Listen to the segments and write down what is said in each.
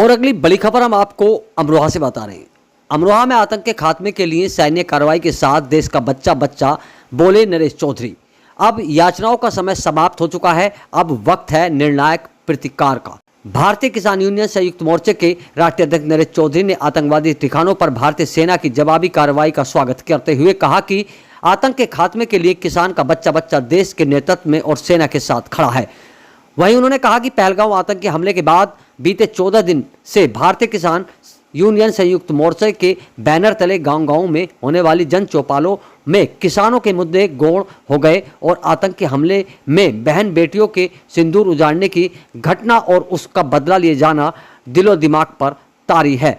और अगली बड़ी खबर हम आपको अमरोहा से बता रहे हैं। अमरोहा में आतंक के खात्मे के लिए सैन्य कार्रवाई के साथ देश का बच्चा बच्चा, बोले नरेश चौधरी। अब याचनाओं का समय समाप्त हो चुका है, अब वक्त है निर्णायक प्रतिकार का। भारतीय किसान यूनियन संयुक्त मोर्चे के राष्ट्रीय अध्यक्ष नरेश चौधरी ने आतंकवादी ठिकानों पर भारतीय सेना की जवाबी कार्रवाई का स्वागत करते हुए कहा कि आतंक के खात्मे के लिए किसान का बच्चा बच्चा देश के नेतृत्व में और सेना के साथ खड़ा है। वहीं उन्होंने कहा कि पहलगांव आतंकी हमले के बाद बीते 14 दिन से भारतीय किसान यूनियन संयुक्त मोर्चे के बैनर तले गांव-गांव में होने वाली जन चौपालों में किसानों के मुद्दे गौण हो गए और आतंक के हमले में बहन बेटियों के सिंदूर उजाड़ने की घटना और उसका बदला लिए जाना दिलो दिमाग पर तारी है।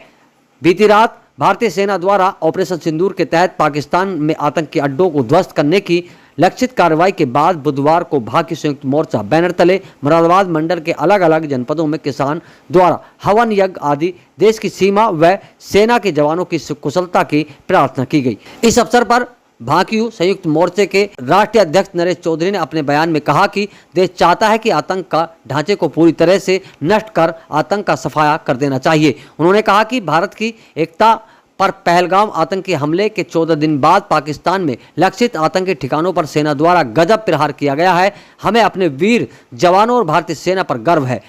बीती रात भारतीय सेना द्वारा ऑपरेशन सिंदूर के तहत पाकिस्तान में आतंकी अड्डों को ध्वस्त करने की लक्षित कार्रवाई के बाद बुधवार को भारतीय संयुक्त मोर्चा बैनर तले मुरादाबाद मंडल के अलग अलग जनपदों में किसान द्वारा हवन यज्ञ आदि देश की सीमा व सेना के जवानों की कुशलता की प्रार्थना की गई। इस अवसर पर भाकियू संयुक्त मोर्चे के राष्ट्रीय अध्यक्ष नरेश चौधरी ने अपने बयान में कहा कि देश चाहता है कि आतंक का ढांचे को पूरी तरह से नष्ट कर आतंक का सफाया कर देना चाहिए। उन्होंने कहा कि भारत की एकता पर पहलगाम आतंकी हमले के 14 दिन बाद पाकिस्तान में लक्षित आतंकी ठिकानों पर सेना द्वारा गजब प्रहार किया गया है। हमें अपने वीर जवानों और भारतीय सेना पर गर्व है।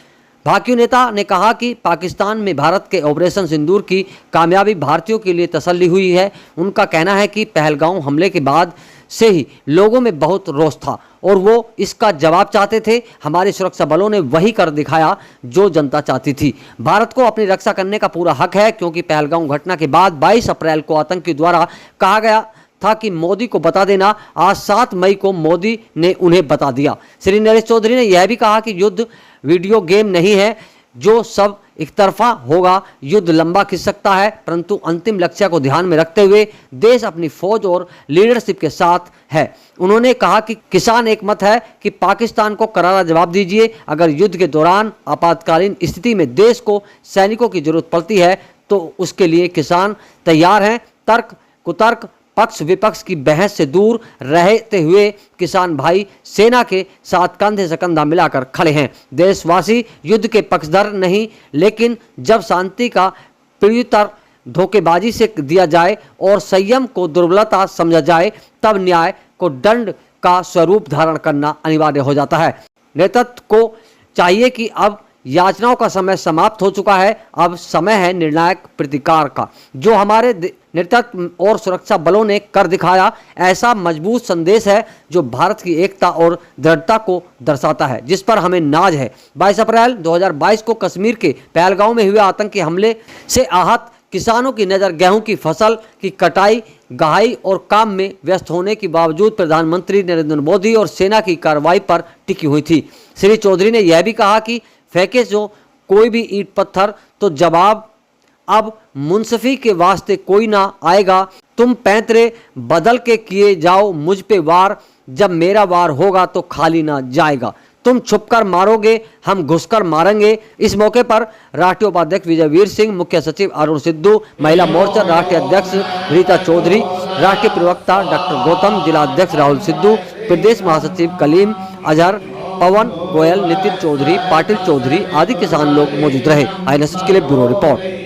भाकियू नेता ने कहा कि पाकिस्तान में भारत के ऑपरेशन सिंदूर की कामयाबी भारतीयों के लिए तसल्ली हुई है। उनका कहना है कि पहलगाम हमले के बाद से ही लोगों में बहुत रोष था और वो इसका जवाब चाहते थे। हमारे सुरक्षा बलों ने वही कर दिखाया जो जनता चाहती थी। भारत को अपनी रक्षा करने का पूरा हक है, क्योंकि पहलगाम घटना के बाद 22 अप्रैल को आतंकी द्वारा कहा गया था कि मोदी को बता देना। आज 7 मई को मोदी ने उन्हें बता दिया। श्री नरेश चौधरी ने यह भी कहा कि युद्ध वीडियो गेम नहीं है जो सब एक तरफा होगा। युद्ध लंबा खिंच सकता है, परंतु अंतिम लक्ष्य को ध्यान में रखते हुए देश अपनी फौज और लीडरशिप के साथ है। उन्होंने कहा कि किसान एक मत है कि पाकिस्तान को करारा जवाब दीजिए। अगर युद्ध के दौरान आपातकालीन स्थिति में देश को सैनिकों की जरूरत पड़ती है तो उसके लिए किसान तैयार हैं। तर्क कुतर्क पक्ष विपक्ष की बहस से दूर रहते हुए किसान भाई सेना के साथ कंधे से कंधा मिलाकर खड़े हैं। देशवासी युद्ध के पक्षधर नहीं, लेकिन जब शांति का प्रत्युत्तर धोखेबाजी से दिया जाए और संयम को दुर्बलता समझा जाए, तब न्याय को दंड का स्वरूप धारण करना अनिवार्य हो जाता है। नेतृत्व को चाहिए कि अब याचनाओं का समय समाप्त हो चुका है, अब समय है निर्णायक प्रतिकार का। जो हमारे नेतृत्व और सुरक्षा बलों ने कर दिखाया, ऐसा मजबूत संदेश है जो भारत की एकता और दृढ़ता को दर्शाता है, जिस पर हमें नाज है। 22 अप्रैल 2022 को कश्मीर के पहलगाम में हुए आतंकी हमले से आहत किसानों की नज़र गेहूं की फसल की कटाई, गहाई और काम में व्यस्त होने के बावजूद प्रधानमंत्री नरेंद्र मोदी और सेना की कार्रवाई पर टिकी हुई थी। श्री चौधरी ने यह भी कहा कि फेंके जो कोई भी ईंट पत्थर तो जवाब अब मुंसफी के वास्ते कोई ना आएगा। तुम पैंतरे बदल के किए जाओ मुझ पे वार, जब मेरा वार होगा तो खाली ना जाएगा। तुम छुपकर मारोगे, हम घुसकर मारेंगे। इस मौके पर राष्ट्रीय उपाध्यक्ष विजय वीर सिंह, मुख्य सचिव अरुण सिद्धू, महिला मोर्चा राष्ट्रीय अध्यक्ष रीता चौधरी, राष्ट्रीय प्रवक्ता डॉक्टर गौतम, जिला अध्यक्ष राहुल सिद्धू, प्रदेश महासचिव कलीम अजहर, पवन गोयल, नितिन चौधरी, पाटिल चौधरी आदि किसान लोग मौजूद रहे। INSS के लिए ब्यूरो रिपोर्ट।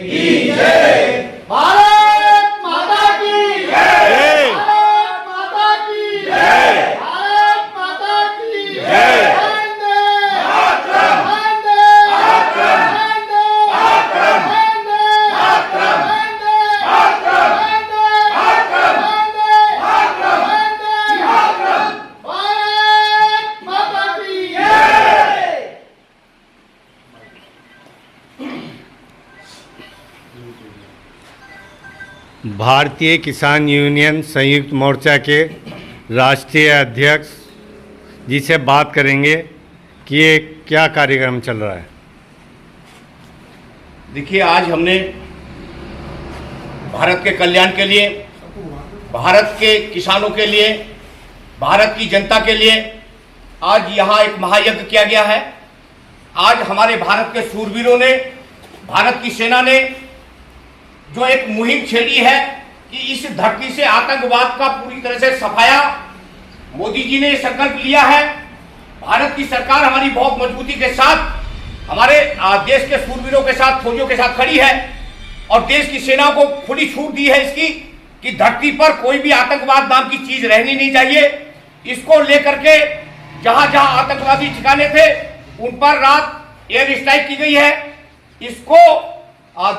भारतीय किसान यूनियन संयुक्त मोर्चा के राष्ट्रीय अध्यक्ष जी से बात करेंगे कि ये क्या कार्यक्रम चल रहा है। देखिए, आज हमने भारत के कल्याण के लिए, भारत के किसानों के लिए, भारत की जनता के लिए आज यहाँ एक महायज्ञ किया गया है। आज हमारे भारत के शूरवीरों ने, भारत की सेना ने जो एक मुहिम छेड़ी है कि इस धरती से आतंकवाद का पूरी तरह से सफाया, मोदी जी ने संकल्प लिया है। भारत की सरकार हमारी बहुत मजबूती के साथ हमारे देश के सूरवीरों के साथ, फौजियों के साथ खड़ी है और देश की सेना को खुली छूट दी है इसकी कि धरती पर कोई भी आतंकवाद नाम की चीज रहनी नहीं चाहिए। इसको लेकर के जहां जहां आतंकवादी ठिकाने थे उन पर रात एयर स्ट्राइक की गई है। इसको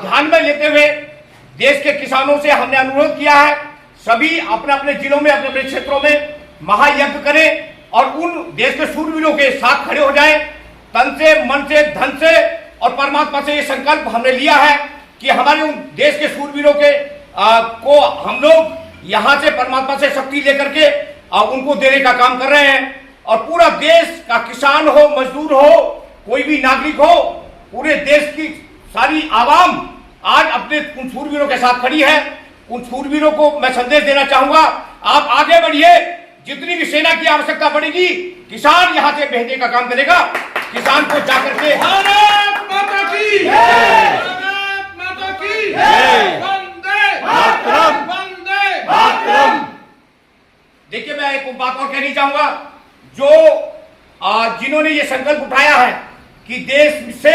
ध्यान में लेते हुए देश के किसानों से हमने अनुरोध किया है, सभी अपने अपने जिलों में, अपने अपने क्षेत्रों में महायज्ञ करें और उन देश के सूरवीरों के साथ खड़े हो जाएं। तन से, मन से, धन से और परमात्मा से ये संकल्प हमने लिया है कि हमारे उन देश के सूरवीरों के को हम लोग यहां से परमात्मा से शक्ति लेकर के उनको देने का काम कर रहे हैं। और पूरा देश का किसान हो, मजदूर हो, कोई भी नागरिक हो, पूरे देश की सारी आवाम आज अपने उन सूरवीरों के साथ खड़ी है। उन सूरवीरों को मैं संदेश देना चाहूंगा, आप आगे बढ़िए, जितनी भी सेना की आवश्यकता पड़ेगी किसान यहां से भेजने का काम करेगा। किसान को जाकर के भारत माता की जय, भारत माता की जय, वंदे मातरम, वंदे मातरम। देखिए, मैं एक बात और कहनी चाहूंगा, जो जिन्होंने ये संकल्प उठाया है कि देश से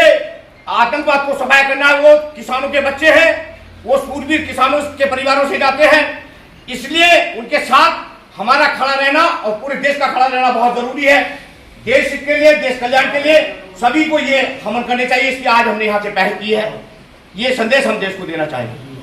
आतंकवाद को सफाया करना है, वो किसानों के बच्चे हैं, वो सूरवीर किसानों के परिवारों से जाते हैं। इसलिए उनके साथ हमारा खड़ा रहना और पूरे देश का खड़ा रहना बहुत जरूरी है। देश के लिए, देश कल्याण के लिए सभी को ये हमन करने चाहिए। इसलिए आज हमने यहाँ से पहल की है। ये संदेश हम देश को देना चाहेंगे।